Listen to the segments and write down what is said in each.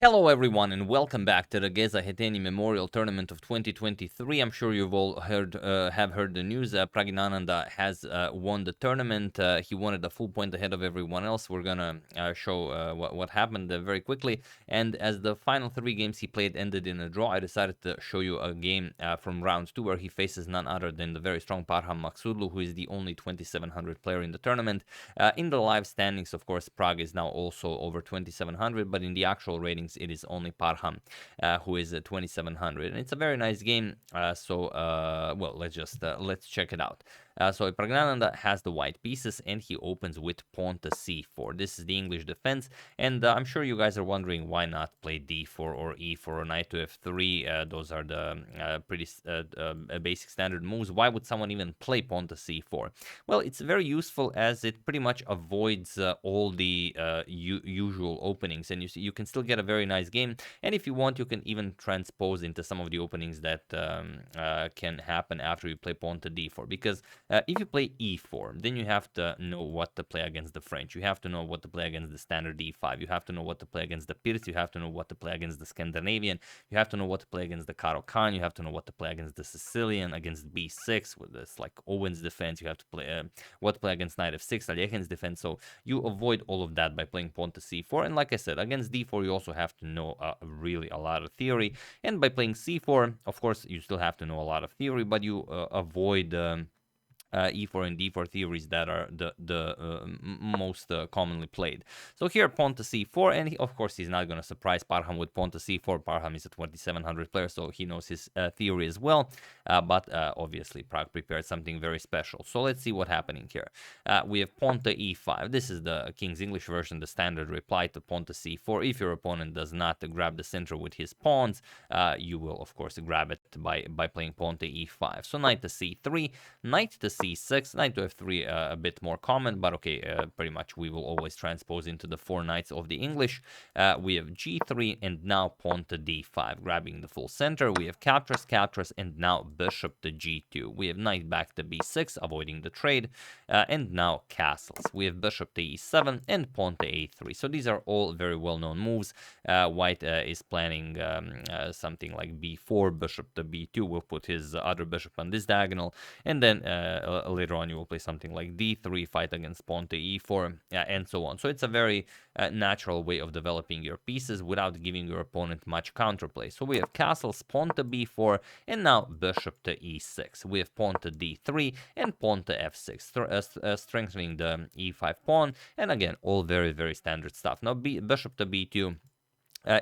Hello everyone and welcome back to the Geza Hetenyi Memorial Tournament of 2023. I'm sure you've all have heard the news. Praggnanandhaa has won the tournament. He won it a full point ahead of everyone else. We're gonna show what happened very quickly. And as the final 3 games he played ended in a draw, I decided to show you a game from round 2 where he faces none other than the very strong Parham Maghsoodloo, who is the only 2700 player in the tournament. In the live standings, of course, Pragg is now also over 2700, but in the actual ratings it is only Parham who is at 2700, and it's a very nice game. Well, let's check it out. So Praggnanandhaa has the white pieces and he opens with pawn to c4. This is the English defense, and I'm sure you guys are wondering why not play d4 or e4 or knight to f3. Those are the pretty basic standard moves. Why would someone even play pawn to c4? Well, it's very useful as it pretty much avoids all the usual openings, and you can still get a very nice game. And if you want, you can even transpose into some of the openings that can happen after you play pawn to d4, because if you play e4, then you have to know what to play against the French. You have to know what to play against the standard d5. You have to know what to play against the Pirc. You have to know what to play against the Scandinavian. You have to know what to play against the Caro-Kann. You have to know what to play against the Sicilian, against b6 with this like Owen's defense. You have to play what to play against knight f6, Alekhin's defense. So you avoid all of that by playing pawn to c4. And like I said, against d4 you also have to know really a lot of theory. And by playing c4, of course, you still have to know a lot of theory, but you avoid e4 and d4 theories that are the most commonly played. So here pawn to c4, and of course he's not going to surprise Parham with pawn to c4. Parham is a 2700 player, so he knows his theory as well, but obviously Pragg prepared something very special. So let's see what's happening here. We have pawn to e5. This is the King's English version, the standard reply to pawn to c4. If your opponent does not grab the center with his pawns, you will of course grab it by playing pawn to e5. So knight to c3, knight to c6, knight to f3, a bit more common, but okay, pretty much we will always transpose into the 4 knights of the English. We have g3 and now pawn to d5, grabbing the full center. We have captures, and now bishop to g2. We have knight back to b6, avoiding the trade, and now castles. We have bishop to e7 and pawn to a3. So these are all very well-known moves. White is planning something like b4, bishop to b2. Will put his other bishop on this diagonal, and then later on you will play something like d3, fight against pawn to e4, and so on. So it's a very natural way of developing your pieces without giving your opponent much counterplay. So we have castles, pawn to b4, and now bishop to e6. We have pawn to d3 and pawn to f6, strengthening the e5 pawn, and again, all very, very standard stuff. Now bishop to b2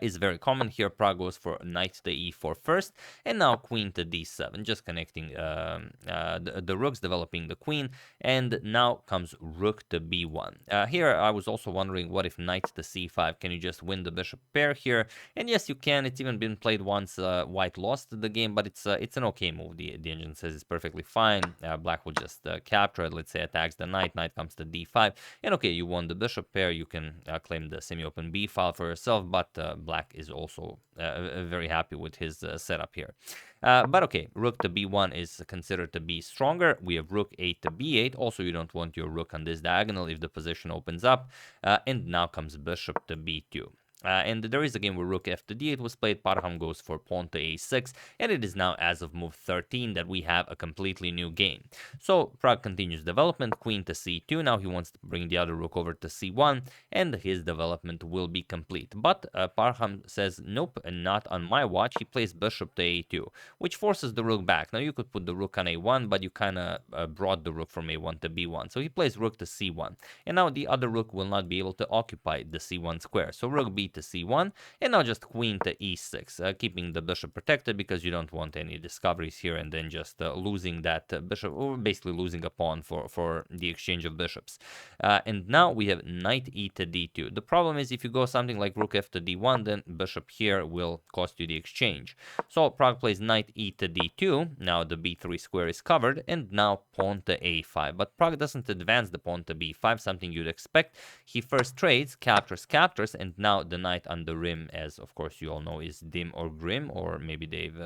is very common here. Pragg goes for knight to e4 first, and now queen to d7, just connecting the rooks, developing the queen, and now comes rook to b1. Here I was also wondering, what if knight to c5? Can you just win the bishop pair here? And yes, you can. It's even been played once. White lost the game, but it's an okay move. The engine says it's perfectly fine. Black will just capture it. Let's say attacks the knight. Knight comes to d5, and okay, you won the bishop pair. You can claim the semi-open b file for yourself, but Black is also very happy with his setup here. But okay, rook to b1 is considered to be stronger. We have rook 8 to b8. Also, you don't want your rook on this diagonal if the position opens up. And now comes bishop to b2. And there is a game where rook f to d8 was played. Parham goes for pawn to a6, and it is now as of move 13 that we have a completely new game. So Pragg continues development, queen to c2. Now he wants to bring the other rook over to c1, and his development will be complete. But Parham says, nope, not on my watch. He plays bishop to a2, which forces the rook back. Now you could put the rook on a1, but you kind of brought the rook from a1 to b1. So he plays rook to c1, and now the other rook will not be able to occupy the c1 square. So rook b to c1, and now just queen to e6, keeping the bishop protected because you don't want any discoveries here and then just losing that bishop, or basically losing a pawn for the exchange of bishops. And now we have knight e to d2. The problem is if you go something like rook f to d1, then bishop here will cost you the exchange. So Pragg plays knight e to d2. Now the b3 square is covered, and now pawn to a5. But Pragg doesn't advance the pawn to b5, something you'd expect. He first trades, captures, and now the the knight on the rim, as of course you all know, is dim or grim, or maybe they've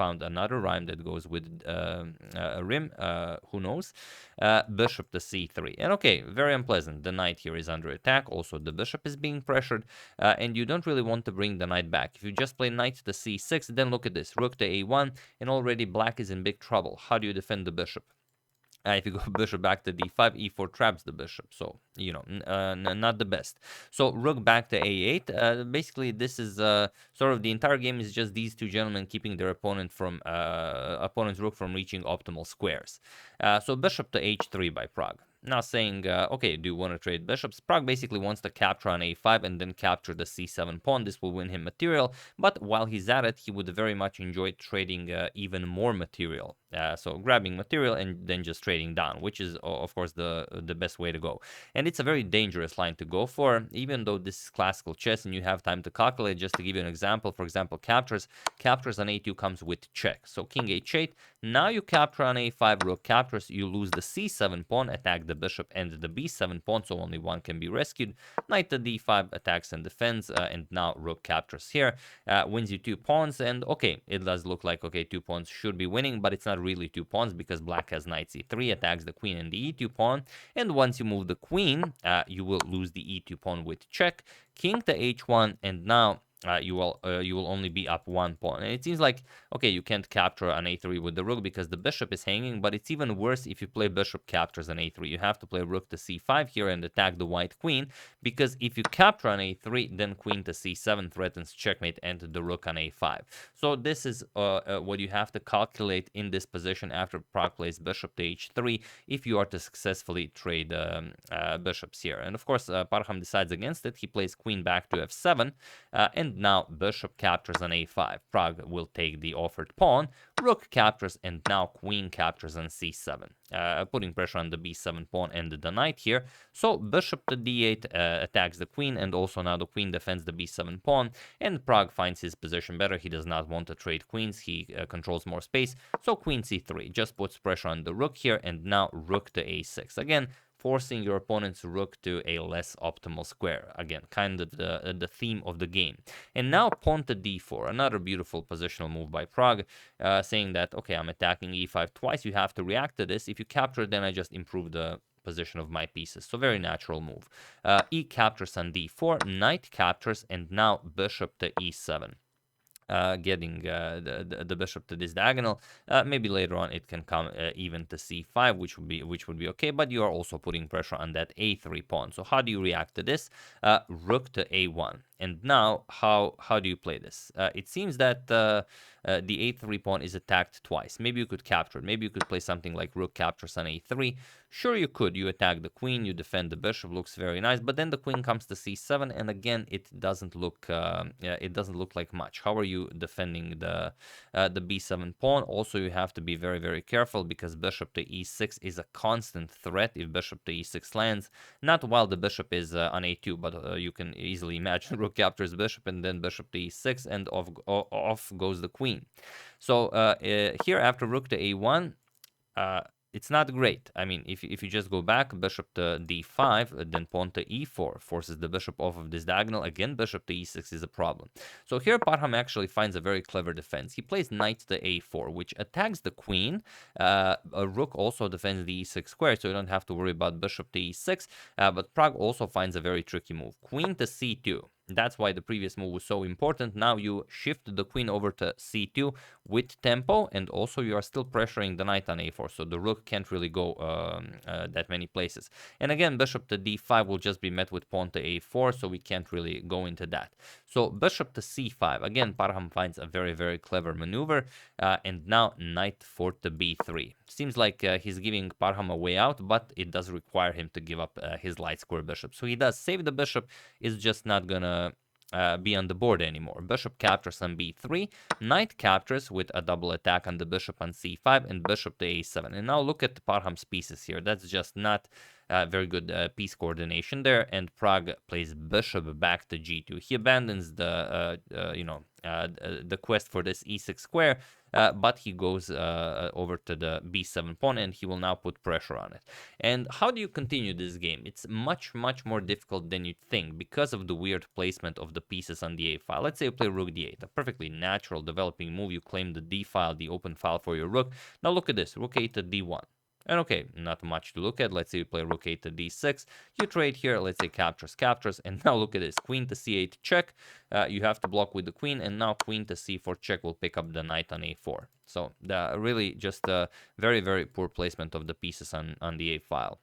found another rhyme that goes with a rim. Who knows? Bishop to c3, and okay, very unpleasant. The knight here is under attack. Also, the bishop is being pressured, and you don't really want to bring the knight back. If you just play knight to c6, then look at this: rook to a1, and already black is in big trouble. How do you defend the bishop? If you go bishop back to d5, e4 traps the bishop, so not the best. So rook back to a8. Basically, this is sort of the entire game is just these two gentlemen keeping their opponent's rook from reaching optimal squares. So bishop to h3 by Pragg. Now saying, okay, do you want to trade bishops? Pragg basically wants to capture on a5 and then capture the c7 pawn. This will win him material, but while he's at it, he would very much enjoy trading even more material. So grabbing material and then just trading down, which is, of course, the best way to go. And it's a very dangerous line to go for, even though this is classical chess and you have time to calculate. Just to give you an example, for example, captures on a2 comes with check. So king h8, now you capture on a5, rook captures, you lose the c7 pawn, attack the bishop and the b7 pawn, so only one can be rescued. Knight to d5, attacks and defends, and now rook captures here, wins you 2 pawns, and okay, it does look like, okay, 2 pawns should be winning, but it's not really 2 pawns because black has knight c3, attacks the queen and the e2 pawn, and once you move the queen, you will lose the e2 pawn with check, king to h1, and now you will only be up 1 pawn. And it seems like, okay, you can't capture on a3 with the rook because the bishop is hanging, but it's even worse if you play bishop captures on a3. You have to play rook to c5 here and attack the white queen, because if you capture on a3, then queen to c7 threatens checkmate and the rook on a5. So this is what you have to calculate in this position after Pragg plays bishop to h3 if you are to successfully trade bishops here. And of course, Parham decides against it. He plays queen back to f7, and now bishop captures on a5. Pragg will take the offered pawn, rook captures, and now queen captures on c7, putting pressure on the b7 pawn and the knight here. So bishop to d8 attacks the queen, and also now the queen defends the b7 pawn, and Pragg finds his position better. He does not want to trade queens. He controls more space, so queen c3 just puts pressure on the rook here, and now rook to a6. Again, forcing your opponent's rook to a less optimal square. Again, kind of the theme of the game. And now pawn to d4, another beautiful positional move by Pragg, saying that, okay, I'm attacking e5 twice, you have to react to this. If you capture, then I just improve the position of my pieces. So very natural move. E captures on d4, knight captures, and now bishop to e7. Getting the bishop to this diagonal. Maybe later on it can come even to c5, which would be okay, but you are also putting pressure on that a3 pawn. So how do you react to this? Rook to a1. And now, how do you play this? It seems that the a3 pawn is attacked twice. Maybe you could capture it. Maybe you could play something like rook captures on a3. Sure, you could. You attack the queen, you defend the bishop, looks very nice. But then the queen comes to c7, and again, it doesn't look like much. How are you defending the b7 pawn? Also, you have to be very, very careful because bishop to e6 is a constant threat if bishop to e6 lands. Not while the bishop is on a2, but you can easily imagine rook captures bishop and then bishop to e6, and off goes the queen. So here after rook to a1, it's not great. I mean, if you just go back, bishop to d5, then pawn to e4, forces the bishop off of this diagonal. Again, bishop to e6 is a problem. So here Parham actually finds a very clever defense. He plays knight to a4, which attacks the queen. A rook also defends the e6 square, so you don't have to worry about bishop to e6. But Pragg also finds a very tricky move. Queen to c2. That's why the previous move was so important. Now you shift the queen over to c2 with tempo, and also you are still pressuring the knight on a4, so the rook can't really go that many places. And again, bishop to d5 will just be met with pawn to a4, so we can't really go into that. So bishop to c5. Again, Parham finds a very, very clever maneuver, and now knight 4 to b3. Seems like he's giving Parham a way out, but it does require him to give up his light square bishop. So he does save the bishop, is just not gonna be on the board anymore. Bishop captures on b3, knight captures with a double attack on the bishop on c5, and bishop to a7. And now look at Parham's pieces here. That's just not Very good piece coordination there, and Pragg plays bishop back to g2. He abandons the the quest for this e6 square, but he goes over to the b7 pawn, and he will now put pressure on it. And how do you continue this game? It's much more difficult than you'd think because of the weird placement of the pieces on the a file. Let's say you play rook d8, a perfectly natural developing move. You claim the d file, the open file for your rook. Now look at this, rook a to d1. And okay, not much to look at. Let's say you play rook a to d6. You trade here, let's say captures. And now look at this, queen to c8 check. You have to block with the queen, and now queen to c4 check will pick up the knight on a4. So really just a very poor placement of the pieces on the a file.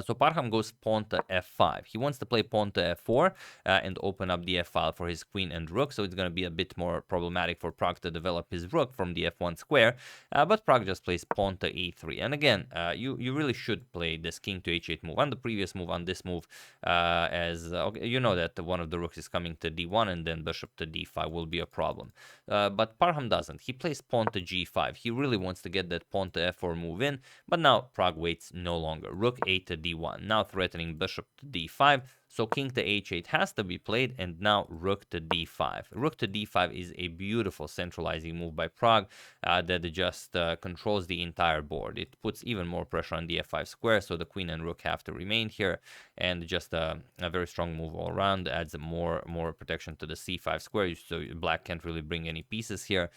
So Parham goes pawn to f5. He wants to play pawn to f4 and open up the f file for his queen and rook, so it's going to be a bit more problematic for Pragg to develop his rook from the f1 square, but Pragg just plays pawn to e3. And again, you really should play this king to h8 move. On the previous move, on this move, okay, you know that one of the rooks is coming to d1, and then bishop to d5 will be a problem. But Parham doesn't. He plays pawn to g5. He really wants to get that pawn to f4 move in, but now Pragg waits no longer. Rook a to d1, now threatening bishop to d5, so king to h8 has to be played, and now rook to d5. Rook to d5 is a beautiful centralizing move by Pragg that just controls the entire board. It puts even more pressure on the f5 square, so the queen and rook have to remain here, and just a very strong move all around, adds more protection to the c5 square, so black can't really bring any pieces here.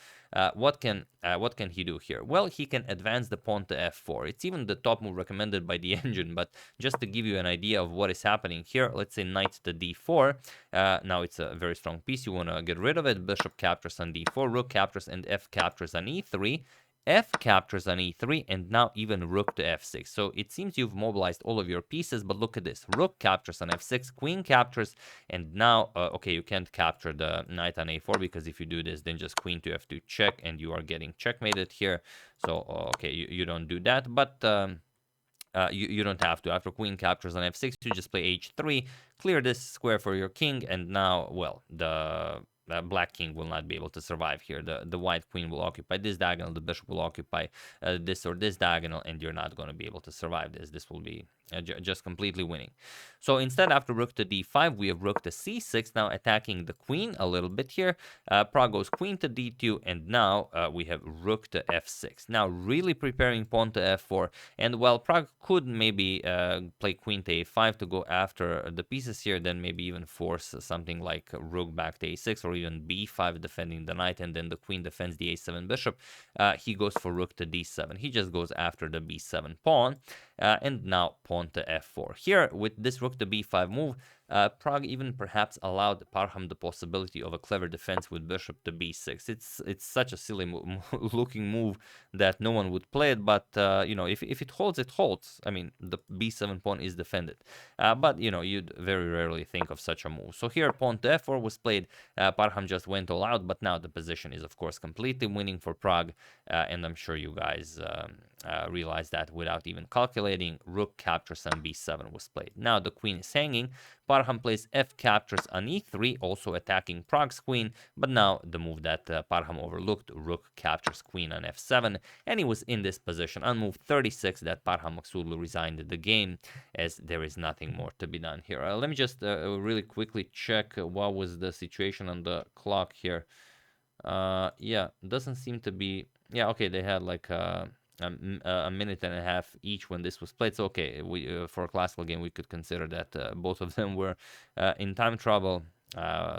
What can he do here? Well, he can advance the pawn to f4. It's even the top move recommended by the engine, but just to give you an idea of what is happening here, let's say knight to d4. Now it's a very strong piece. You want to get rid of it. Bishop captures on d4, rook captures, and f captures on e3. F captures on e3, and now even rook to f6. So it seems you've mobilized all of your pieces, but look at this. Rook captures on f6, queen captures, and now, okay, you can't capture the knight on a4, because if you do this, then just queen to f2 check, and you are getting checkmated here. So, okay, you don't do that, but you don't have to. After queen captures on f6, you just play h3, clear this square for your king, and now, well, the black king will not be able to survive here. The white queen will occupy this diagonal, the bishop will occupy this or this diagonal, and you're not going to be able to survive this. This will be just completely winning. So instead, after rook to d5, we have rook to c6, now attacking the queen a little bit here. Pragg goes queen to d2, and now we have rook to f6. Now really preparing pawn to f4, and while Pragg could maybe play queen to a5 to go after the pieces here, then maybe even force something like rook back to a6, or even b5 defending the knight, and then the queen defends the a7 bishop, he goes for rook to d7. He just goes after the b7 pawn, and now pawn to f4. Here, with this rook to b5 move, Pragg even perhaps allowed Parham the possibility of a clever defense with bishop to b6. It's such a silly looking move that no one would play it, but you know, if it holds, it holds. I mean, the b7 pawn is defended, but you know, you'd very rarely think of such a move. So here, pawn to f4 was played. Parham just went all out, but now the position is of course completely winning for Pragg, and I'm sure you guys realize that without even calculating. Rook captures on b7 was played. Now the queen is hanging. Parham plays f captures on e3, also attacking Pragg's queen, but now the move that Parham overlooked, rook captures queen on f7, and he was in this position on move 36 that Parham Maghsoodloo resigned the game, as there is nothing more to be done here. Let me just really quickly check what was the situation on the clock here. Yeah, doesn't seem to be... Yeah, okay, they had like a minute and a half each when this was played. So okay, we for a classical game we could consider that both of them were in time trouble.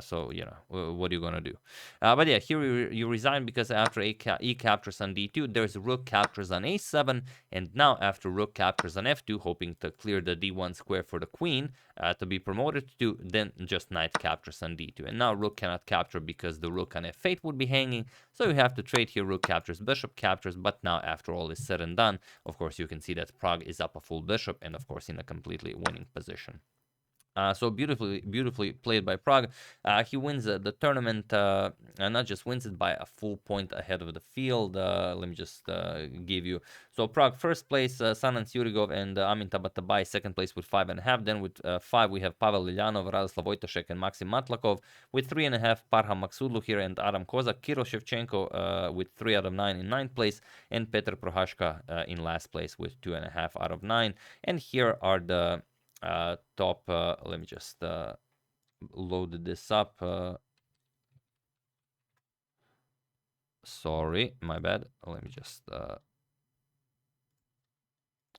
So you know, what are you gonna do? But yeah, here you resign because after e captures on d2, there's rook captures on a7, and now after rook captures on f2, hoping to clear the d1 square for the queen to be promoted to, then just knight captures on d2, and now rook cannot capture because the rook on f8 would be hanging. So you have to trade here. Rook captures, bishop captures, but now after all is said and done, of course you can see that Pragg is up a full bishop, and of course in a completely winning position. So beautifully played by Pragg. He wins the tournament, not just wins it by a full point ahead of the field. Let me just give you. So Pragg first place, Sanan Surigov and Amin Tabatabai second place with 5.5. Then with 5 we have Pavel Lilyanov, Radoslav Wojtaszek, and Maxim Matlakov. With 3.5, Parham Maghsoodloo here and Adam Kozak. Kirill Shevchenko with 3 out of 9 in 9th place, and Petr Prohashka in last place with 2.5 out of 9. And here are the top, let me just load this up. Sorry, my bad. Let me just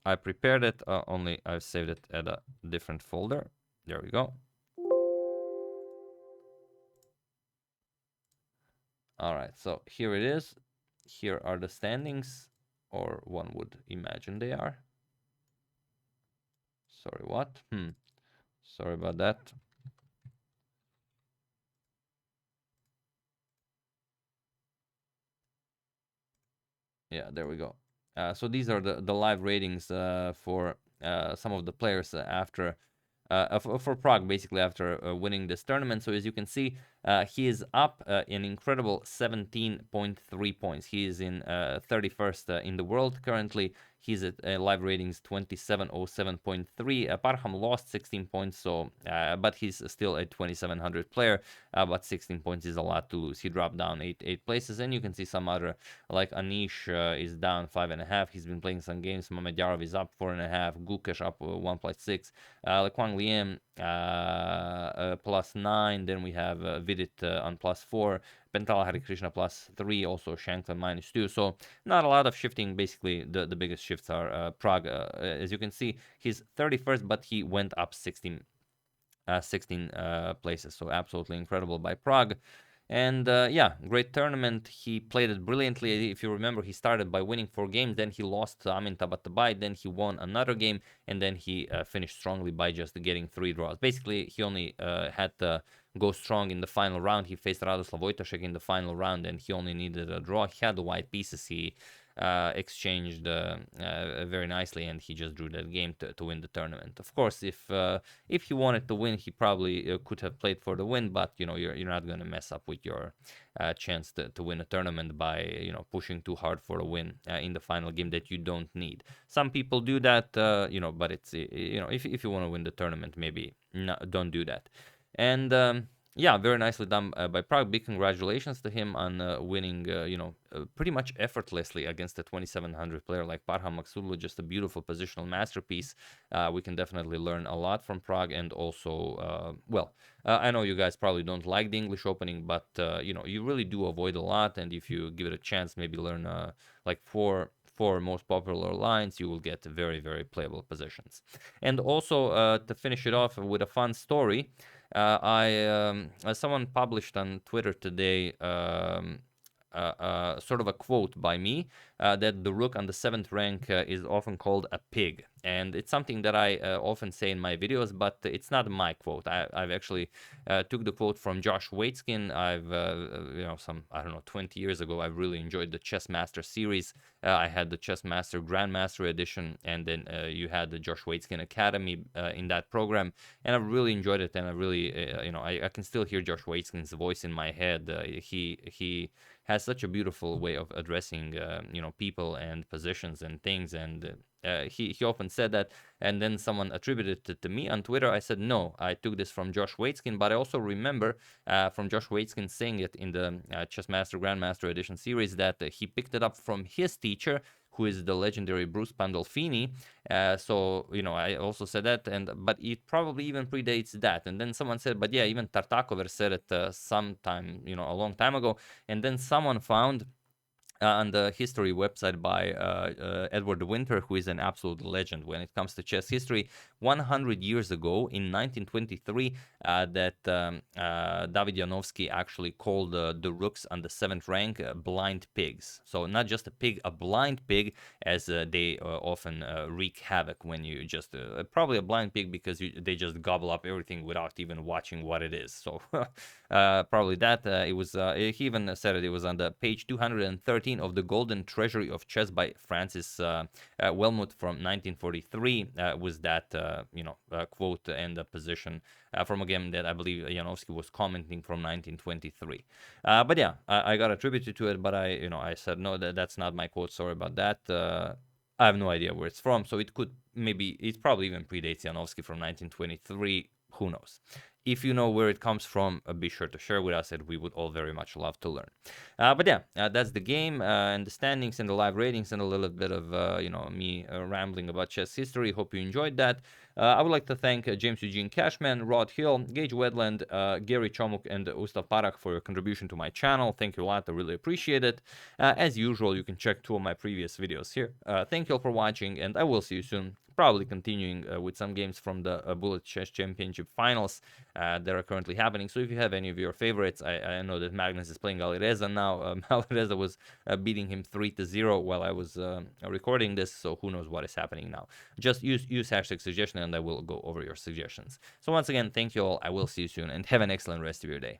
I prepared it, only I've saved it at a different folder. There we go. All right, so here it is. Here are the standings, or one would imagine they are. Sorry, what? Sorry about that. Yeah, there we go. So these are the live ratings for some of the players after for Pragg, basically after winning this tournament. So as you can see, he is up an incredible 17.3 points. He is in 31st in the world currently. He's at live ratings 2707.3. Parham lost 16 points, so but he's still a 2700 player. But 16 points is a lot to lose. He dropped down eight places, and you can see some other, like Anish is down 5.5. He's been playing some games. Mamedyarov is up 4.5. Gukesh up 1.6. Kwang Liam +9. Then we have Vidit on +4. Pentala Hare Krishna +3, also Shankland -2. So not a lot of shifting. Basically, the biggest shifts are Pragg. As you can see, he's 31st, but he went up 16 places. So absolutely incredible by Pragg. And yeah, great tournament. He played it brilliantly. If you remember, he started by winning 4 games, then he lost to Amin Tabatabai, then he won another game, and then he finished strongly by just getting 3 draws. Basically, he only had to go strong in the final round. He faced Radoslav Wojtaszek in the final round, and he only needed a draw. He had the white pieces. He exchanged very nicely, and he just drew that game to win the tournament. Of course, if he wanted to win, he probably could have played for the win, but you know, you're not going to mess up with your chance to win a tournament by, you know, pushing too hard for a win in the final game that you don't need. Some people do that, you know, but it's, you know, if you want to win the tournament, maybe don't do that. And yeah, very nicely done by Pragg. Big congratulations to him on winning, you know, pretty much effortlessly against a 2700 player like Parham Maghsoodloo. Just a beautiful positional masterpiece. We can definitely learn a lot from Pragg, and also, well, I know you guys probably don't like the English opening, but you know, you really do avoid a lot, and if you give it a chance, maybe learn like four most popular lines, you will get very playable positions. And also to finish it off with a fun story. Someone published on Twitter today sort of a quote by me that the rook on the 7th rank is often called a pig, and it's something that I often say in my videos, but it's not my quote. I've actually took the quote from Josh Waitzkin. I've you know, I don't know, 20 years ago, I really enjoyed the Chess Master series. I had the Chess Master Grandmaster edition, and then you had the Josh Waitzkin Academy in that program, and I really enjoyed it. And I really, you know, I can still hear Josh Waitzkin's voice in my head. He has such a beautiful way of addressing, you know, people and positions and things, and he often said that. And then someone attributed it to me on Twitter. I said, no, I took this from Josh Waitzkin, but I also remember from Josh Waitzkin saying it in the Chess Master Grandmaster Edition series that he picked it up from his teacher, who is the legendary Bruce Pandolfini. So, you know, I also said that, but it probably even predates that. And then someone said, but yeah, even Tartakover said it sometime, you know, a long time ago. And then someone found on the history website by Edward Winter, who is an absolute legend when it comes to chess history, 100 years ago in 1923, that David Janovsky actually called the rooks on the 7th rank blind pigs. So not just a pig, a blind pig, as they often wreak havoc when you just, probably a blind pig because they just gobble up everything without even watching what it is. So Probably that. It was. He even said it was on the page 213 of the Golden Treasury of Chess by Francis Wellmuth from 1943. Was that quote and the position from a game that I believe Janowski was commenting from 1923. But yeah, I got attributed to it, but I said no, that's not my quote. Sorry about that. I have no idea where it's from, so it probably even predates Janowski from 1923. Who knows? If you know where it comes from, be sure to share with us, and we would all very much love to learn. But yeah, that's the game and the standings and the live ratings and a little bit of me rambling about chess history. Hope you enjoyed that. I would like to thank James Eugene Cashman, Rod Hill, Gage Wedland, Gary Chomuk, and Ustav Parak for your contribution to my channel. Thank you a lot. I really appreciate it. As usual, you can check 2 of my previous videos here. Thank you all for watching, and I will see you soon. Probably continuing with some games from the Bullet Chess Championship finals that are currently happening. So if you have any of your favorites, I know that Magnus is playing Alireza now. Alireza was beating him 3-0 while I was recording this, so who knows what is happening now. Just use hashtag suggestion and I will go over your suggestions. So once again, thank you all. I will see you soon and have an excellent rest of your day.